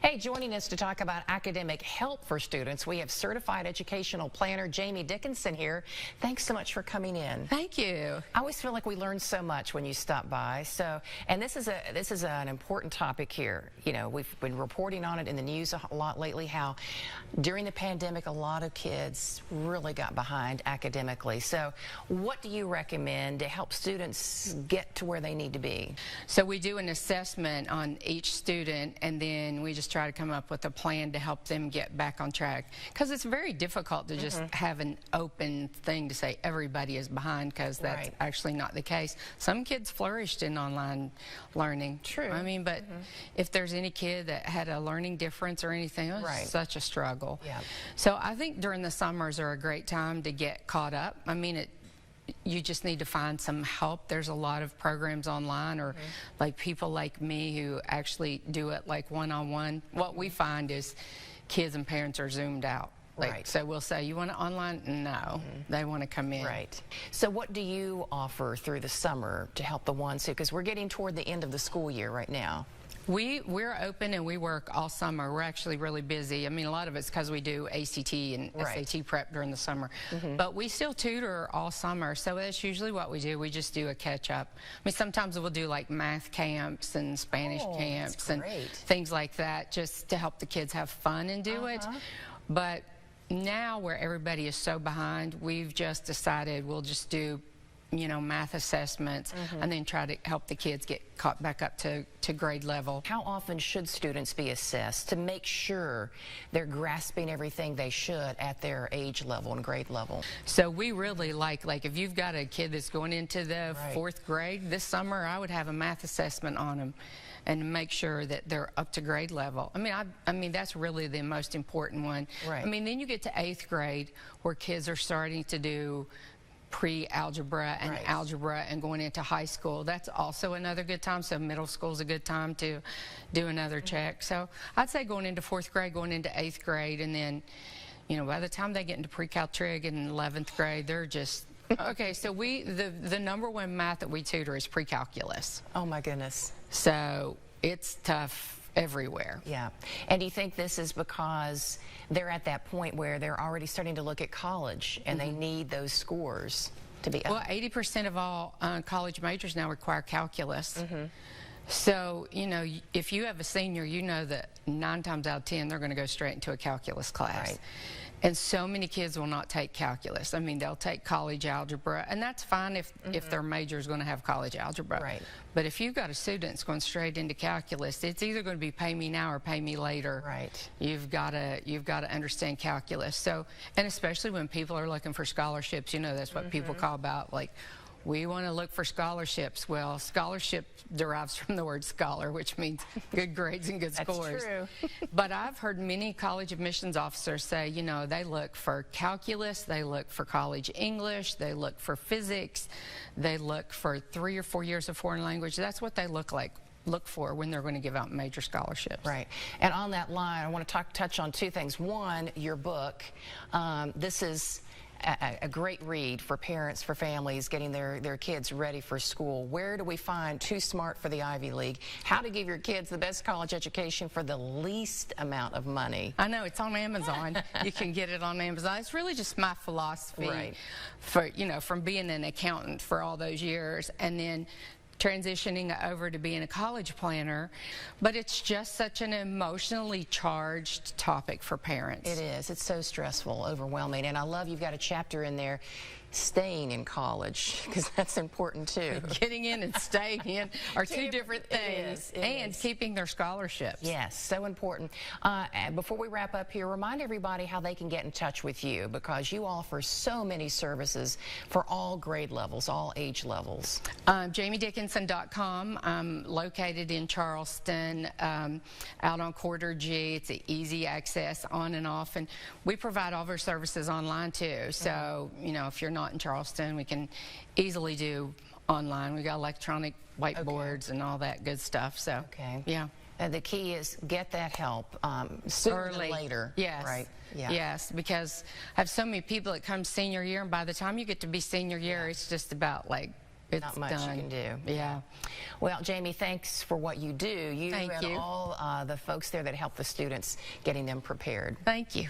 Hey, joining us to talk about academic help for students, we have certified educational planner Jamie Dickinson here. Thanks so much for coming in. Thank you. I always feel like we learn so much when you stop by. And this is an important topic here. You know, we've been reporting on it in the news a lot lately, how during the pandemic a lot of kids really got behind academically. So what do you recommend to help students get to where they need to be? So we do an assessment on each student, and then we just try to come up with a plan to help them get back on track, because it's very difficult to just have an open thing to say everybody is behind, because that's actually not the case. Some kids flourished in online learning. True. I mean, but if there's any kid that had a learning difference or anything, it was such a struggle. Yeah. So I think during the summers are a great time to get caught up. I mean, you just need to find some help. There's a lot of programs online, or like people like me who actually do it like one-on-one. What we find is kids and parents are zoomed out. So we'll say, you want it online? No, they want to come in. Right. So what do you offer through the summer to help the ones who, because we're getting toward the end of the school year right now? We're open and we work all summer. We're actually really busy. I mean, a lot of it's because we do ACT and SAT prep during the summer. But we still tutor all summer, so that's usually what we do. We just do a catch-up. I mean, sometimes we'll do like math camps and Spanish camps and things like that, just to help the kids have fun and do it. But now, where everybody is so behind, we've just decided we'll just do, you know, math assessments and then try to help the kids get caught back up to grade level. How often should students be assessed to make sure they're grasping everything they should at their age level and grade level? So we really like if you've got a kid that's going into the 4th grade this summer, I would have a math assessment on them and make sure that they're up to grade level. I mean that's really the most important one. I mean, then you get to 8th grade where kids are starting to do pre-algebra and algebra and going into high school. That's also another good time. So middle school is a good time to do another check. So I'd say going into 4th grade, going into 8th grade, and then, you know, by the time they get into pre-cal trig in 11th grade, they're just okay. So the number one math that we tutor is pre-calculus. Oh my goodness. So it's tough everywhere. Yeah. And do you think this is because they're at that point where they're already starting to look at college and they need those scores to be up? Well, 80% of all college majors now require calculus. So, you know, if you have a senior, you know that 9 times out of 10 they're going to go straight into a calculus class. And so many kids will not take calculus. I mean, they'll take college algebra, and that's fine if their major is going to have college algebra. But if you've got a student that's going straight into calculus, it's either going to be pay me now or pay me later. You've got to understand calculus. So, and especially when people are looking for scholarships, you know, that's what people call about, like, we want to look for scholarships. Well, scholarship derives from the word scholar, which means good grades and good scores. True. But I've heard many college admissions officers say, you know, they look for calculus, they look for college English, they look for physics, they look for 3 or 4 years of foreign language. That's what they look for when they're going to give out major scholarships. And on that line, I want to touch on 2 things. One, your book. This is a great read for parents, for families, getting their kids ready for school. Where do we find Too Smart for the Ivy League? How to give your kids the best college education for the least amount of money. I know, it's on Amazon. You can get it on Amazon. It's really just my philosophy for, you know, from being an accountant for all those years and then transitioning over to being a college planner, but it's just such an emotionally charged topic for parents. It is. It's so stressful, overwhelming, and I love you've got a chapter in there, staying in college, because that's important too. Getting in and staying in are 2 different things. And keeping their scholarships. Yes, so important. Before we wrap up here, remind everybody how they can get in touch with you, because you offer so many services for all grade levels, all age levels. JamieDickinson.com. I'm located in Charleston, out on Quarter G. It's an easy access on and off, and we provide all of our services online too. So, you know, if you're not in Charleston, we can easily do online. We got electronic whiteboards and all that good stuff. So, yeah. The key is get that help sooner than later. Yes. Yes, because I have so many people that come senior year, and by the time you get to be senior year, it's just about like it's not much done. you can do. Yeah. Well, Jamie, thanks for what you do. You Thank and you. all the folks there that help the students getting them prepared. Thank you.